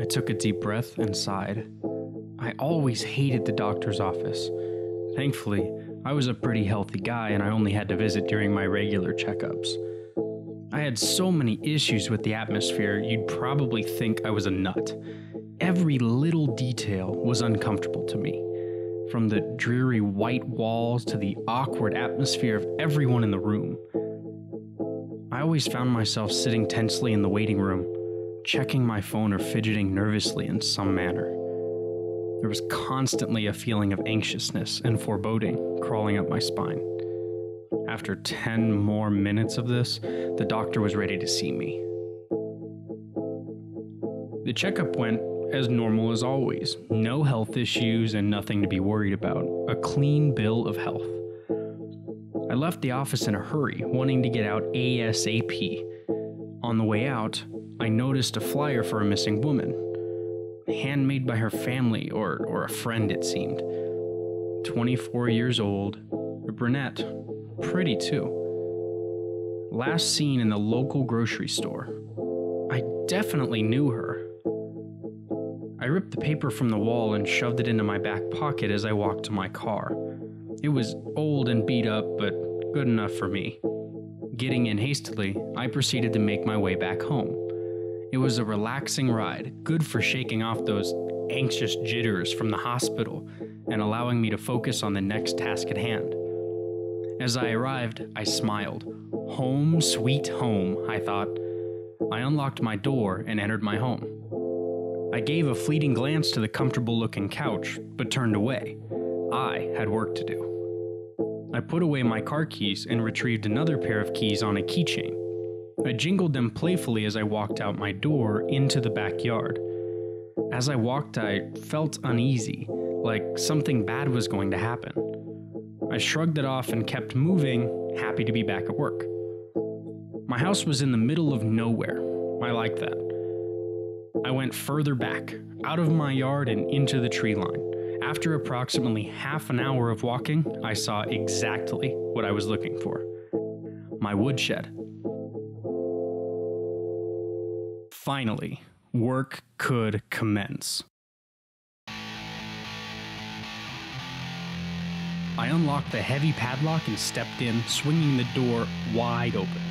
I took a deep breath and sighed. I always hated the doctor's office. Thankfully, I was a pretty healthy guy and I only had to visit during my regular checkups. I had so many issues with the atmosphere, you'd probably think I was a nut. Every little detail was uncomfortable to me, from the dreary white walls to the awkward atmosphere of everyone in the room. I always found myself sitting tensely in the waiting room, checking my phone or fidgeting nervously in some manner. There was constantly a feeling of anxiousness and foreboding crawling up my spine. After 10 more minutes of this, the doctor was ready to see me. The checkup went as normal as always. No health issues and nothing to be worried about. A clean bill of health. I left the office in a hurry, wanting to get out ASAP. On the way out, I noticed a flyer for a missing woman. Handmade by her family or a friend, it seemed. 24 years old, a brunette, pretty too. Last seen in the local grocery store. I definitely knew her. I ripped the paper from the wall and shoved it into my back pocket as I walked to my car. It was old and beat up, but good enough for me. Getting in hastily, I proceeded to make my way back home. It was a relaxing ride, good for shaking off those anxious jitters from the hospital and allowing me to focus on the next task at hand. As I arrived, I smiled. Home sweet home, I thought. I unlocked my door and entered my home. I gave a fleeting glance to the comfortable-looking couch, but turned away. I had work to do. I put away my car keys and retrieved another pair of keys on a keychain. I jingled them playfully as I walked out my door into the backyard. As I walked, I felt uneasy, like something bad was going to happen. I shrugged it off and kept moving, happy to be back at work. My house was in the middle of nowhere. I liked that. I went further back, out of my yard and into the tree line. After approximately half an hour of walking, I saw exactly what I was looking for. My woodshed. Finally, work could commence. I unlocked the heavy padlock and stepped in, swinging the door wide open.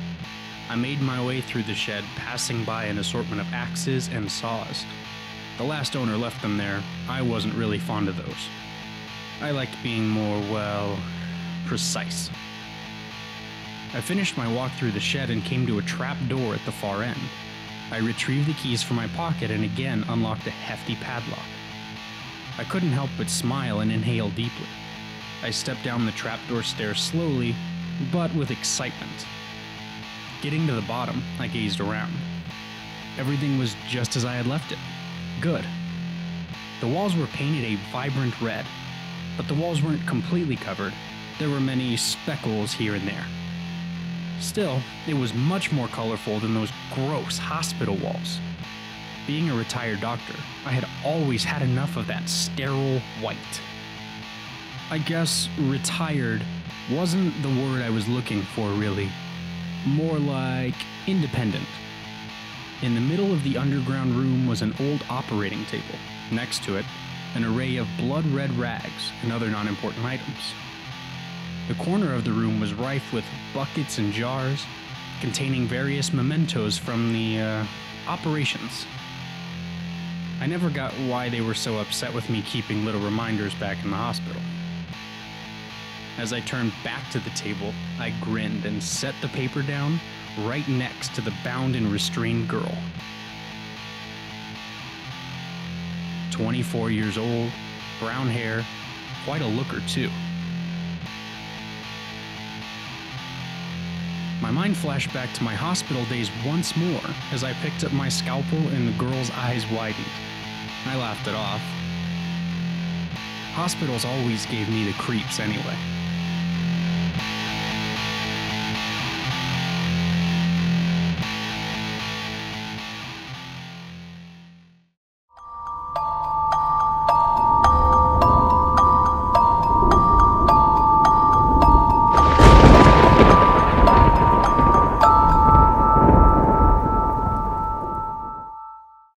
I made my way through the shed, passing by an assortment of axes and saws. The last owner left them there. I wasn't really fond of those. I liked being more, well, precise. I finished my walk through the shed and came to a trap door at the far end. I retrieved the keys from my pocket and again unlocked a hefty padlock. I couldn't help but smile and inhale deeply. I stepped down the trapdoor stairs slowly, but with excitement. Getting to the bottom, I gazed around. Everything was just as I had left it. Good. The walls were painted a vibrant red, but the walls weren't completely covered. There were many speckles here and there. Still, it was much more colorful than those gross hospital walls. Being a retired doctor, I had always had enough of that sterile white. I guess retired wasn't the word I was looking for, really. More like independent. In the middle of the underground room was an old operating table. Next to it, an array of blood-red rags and other non-important items. The corner of the room was rife with buckets and jars containing various mementos from the operations. I never got why they were so upset with me keeping little reminders back in the hospital. As I turned back to the table, I grinned and set the paper down right next to the bound and restrained girl. 24 years old, brown hair, quite a looker too. My mind flashed back to my hospital days once more as I picked up my scalpel and the girl's eyes widened. I laughed it off. Hospitals always gave me the creeps anyway.